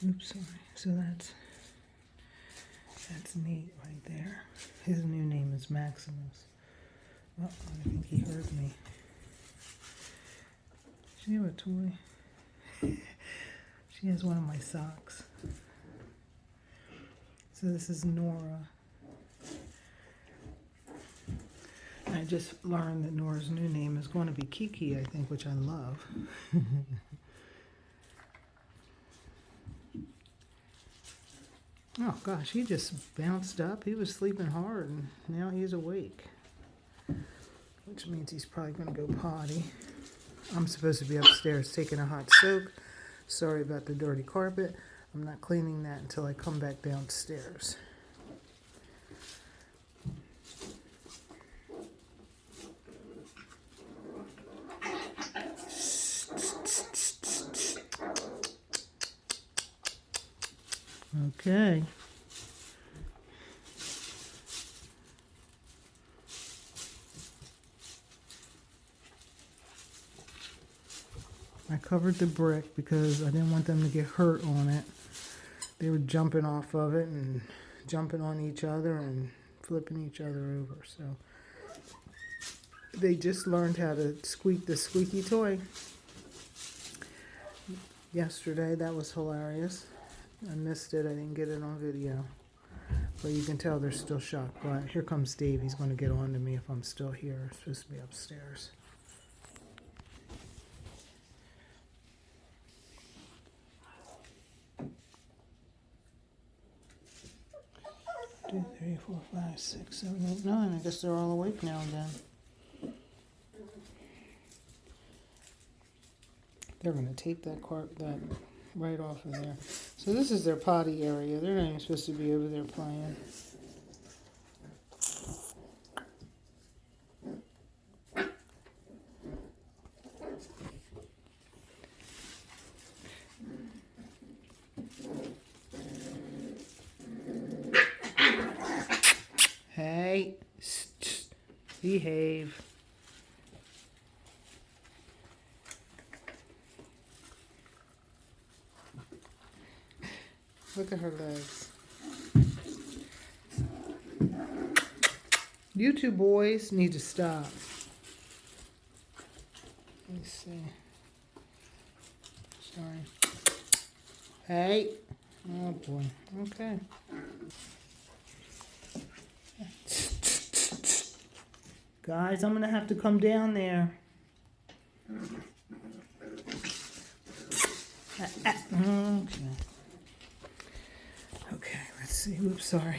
Oops, sorry. So that's Nate right there. His new name is Maximus. Oh, I think he heard me. She have a toy. She has one of my socks. So this is Nora. I just learned that Nora's new name is going to be Kiki, I think, which I love. Oh gosh, he just bounced up. He was sleeping hard and now he's awake. Which means he's probably going to go potty. I'm supposed to be upstairs taking a hot soak. Sorry about the dirty carpet. I'm not cleaning that until I come back downstairs. Okay. I covered the brick because I didn't want them to get hurt on it. They were jumping off of it and jumping on each other and flipping each other over. So they just learned how to squeak the squeaky toy. Yesterday, that was hilarious. I missed it. I didn't get it on video. But you can tell they're still shocked. But here comes Dave. He's going to get on to me if I'm still here. I'm supposed to be upstairs. 2, 3, 4, 5, 6, 7, 8, 9. I guess they're all awake now then. They're going to take that right off of there. So this is their potty area. They're not even supposed to be over there playing. Hey, behave. Look at her legs. You two boys need to stop. Let me see. Sorry. Hey. Oh boy. Okay. Guys, I'm going to have to come down there. Okay. Okay, let's see. Oops, sorry.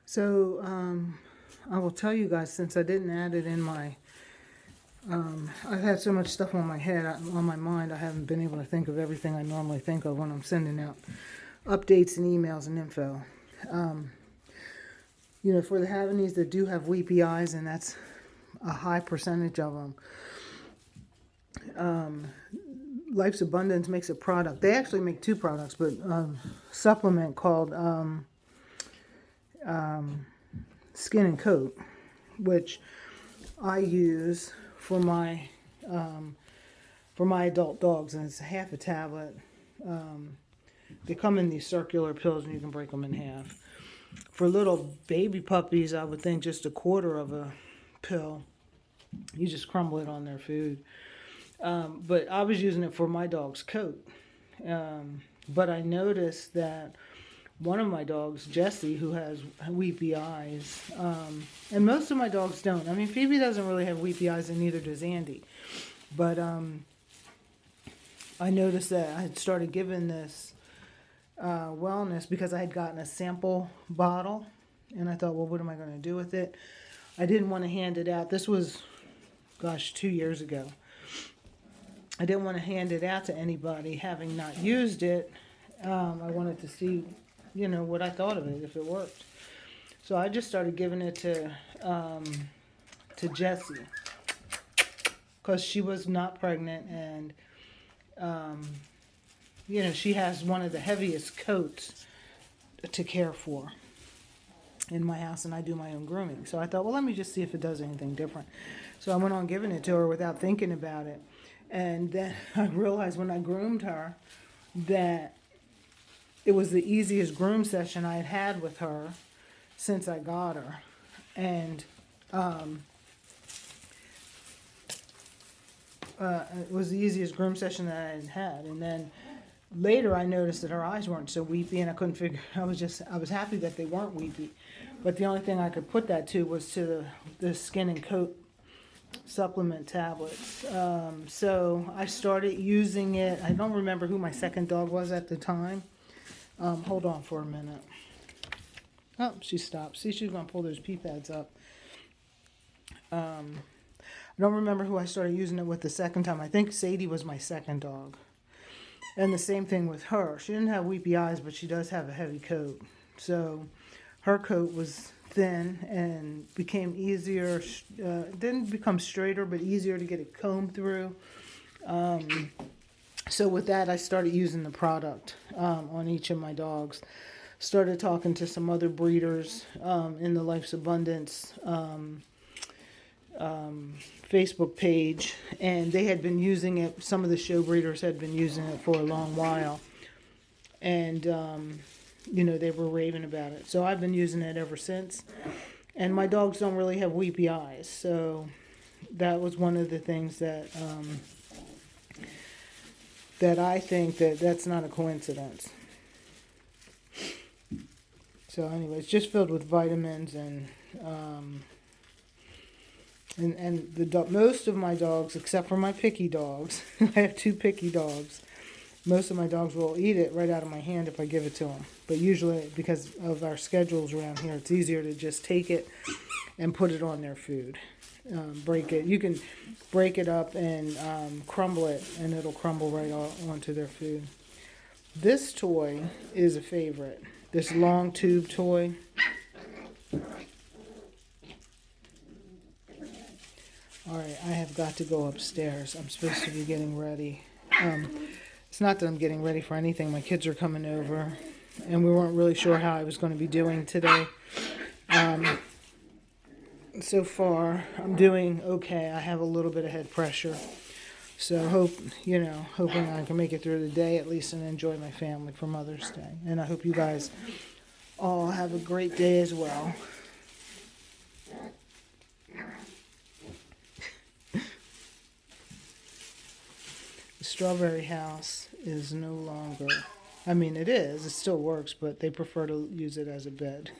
So, I will tell you guys, since I didn't add it in my, I've had so much stuff on my head, on my mind, I haven't been able to think of everything I normally think of when I'm sending out updates and emails and info. You know, for the Havanese that do have weepy eyes, and that's a high percentage of them, Life's Abundance makes a product. They actually make 2 products, but supplement called Skin and Coat, which I use for my adult dogs, and it's half a tablet. They come in these circular pills, and you can break them in half. For little baby puppies, I would think just a quarter of a pill. You just crumble it on their food. But I was using it for my dog's coat. But I noticed that one of my dogs, Jessie, who has weepy eyes, and most of my dogs don't. I mean, Phoebe doesn't really have weepy eyes, and neither does Andy. But I noticed that I had started giving this wellness because I had gotten a sample bottle, and I thought, well, what am I going to do with it? I didn't want to hand it out. This was, gosh, 2 years ago. I didn't want to hand it out to anybody having not used it. I wanted to see, you know, what I thought of it, if it worked. So I just started giving it to Jessie because she was not pregnant, and You know, she has one of the heaviest coats to care for in my house, and I do my own grooming. So I thought, well, let me just see if it does anything different. So I went on giving it to her without thinking about it. And then I realized when I groomed her that it was the easiest groom session I had had with her since I got her. And it was the easiest groom session that I had had. And then later I noticed that her eyes weren't so weepy, and I couldn't figure, I was happy that they weren't weepy. But the only thing I could put that to was to the skin and coat supplement tablets. So I started using it. I don't remember who my second dog was at the time. Hold on for a minute. Oh, she stopped. See, she's going to pull those pee pads up. I don't remember who I started using it with the second time. I think Sadie was my second dog. And the same thing with her. She didn't have weepy eyes, but she does have a heavy coat. So her coat was thin and became easier. Didn't become straighter, but easier to get it combed through. So with that, I started using the product on each of my dogs. Started talking to some other breeders in the Life's Abundance Facebook page, and they had been using it. Some of the show breeders had been using it for a long while, and you know, they were raving about it. So I've been using it ever since, and my dogs don't really have weepy eyes, so that was one of the things that that I think that's not a coincidence. So anyway, it's just filled with vitamins and most of my dogs, except for my picky dogs, I have 2 picky dogs. Most of my dogs will eat it right out of my hand if I give it to them. But usually, because of our schedules around here, it's easier to just take it and put it on their food. Break it. You can break it up and crumble it, and it'll crumble right onto their food. This toy is a favorite. This long tube toy. All right, I have got to go upstairs. I'm supposed to be getting ready. It's not that I'm getting ready for anything. My kids are coming over, and we weren't really sure how I was going to be doing today. So far, I'm doing okay. I have a little bit of head pressure. So hoping I can make it through the day at least and enjoy my family for Mother's Day. And I hope you guys all have a great day as well. The strawberry house is no longer, I mean it is, it still works, but they prefer to use it as a bed.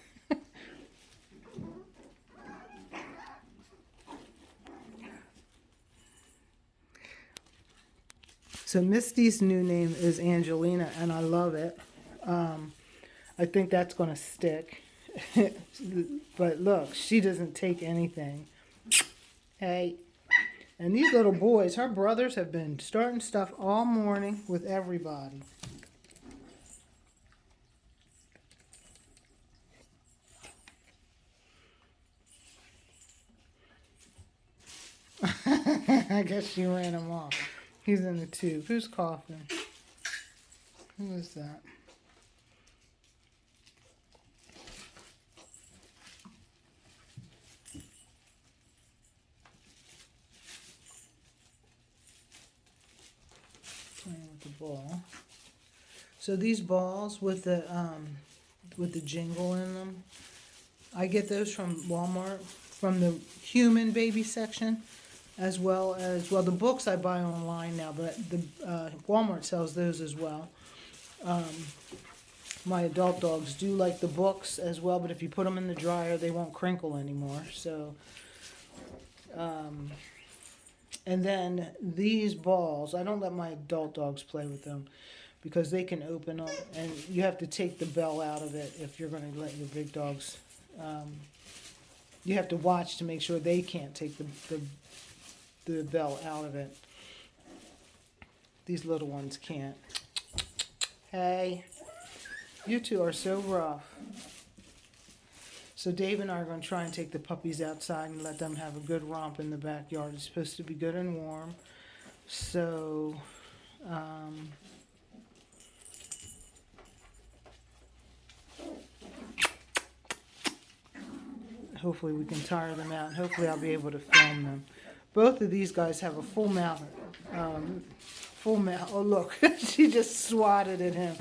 So Misty's new name is Angelina, and I love it. I think that's going to stick. But look, she doesn't take anything. Hey. And these little boys, her brothers, have been starting stuff all morning with everybody. I guess she ran him off. He's in the tube. Who's coughing? Who is that? Playing with the ball. So these balls with the jingle in them, I get those from Walmart, from the human baby section, as well as, well, the books I buy online now, but the Walmart sells those as well. My adult dogs do like the books as well, but if you put them in the dryer, they won't crinkle anymore. So, and then these balls, I don't let my adult dogs play with them because they can open them, and you have to take the bell out of it if you're going to let your big dogs. You have to watch to make sure they can't take the bell out of it. These little ones can't. Hey, you two are so rough. So Dave and I are going to try and take the puppies outside and let them have a good romp in the backyard. It's supposed to be good and warm. So Hopefully we can tire them out. Hopefully I'll be able to film them. Both of these guys have a full mouth. Full mouth. Oh, look. She just swatted at him.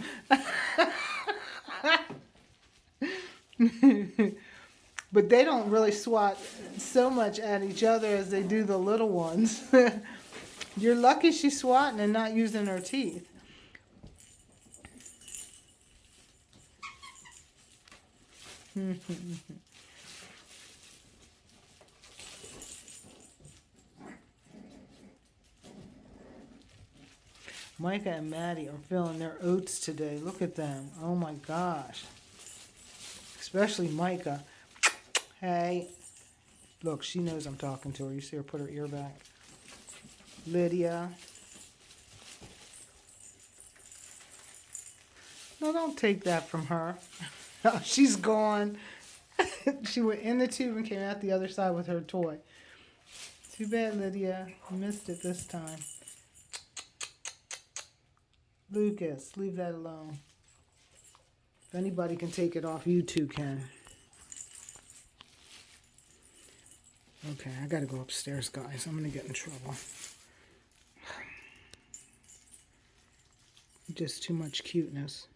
But they don't really swat so much at each other as they do the little ones. You're lucky she's swatting and not using her teeth. Micah and Maddie are filling their oats today. Look at them. Oh my gosh. Especially Micah. Hey. Look, she knows I'm talking to her. You see her put her ear back. Lydia. No, don't take that from her. Oh, she's gone. She went in the tube and came out the other side with her toy. Too bad, Lydia. You missed it this time. Lucas, leave that alone. If anybody can take it off, you two can. Okay, I gotta go upstairs, guys. I'm gonna get in trouble. Just too much cuteness.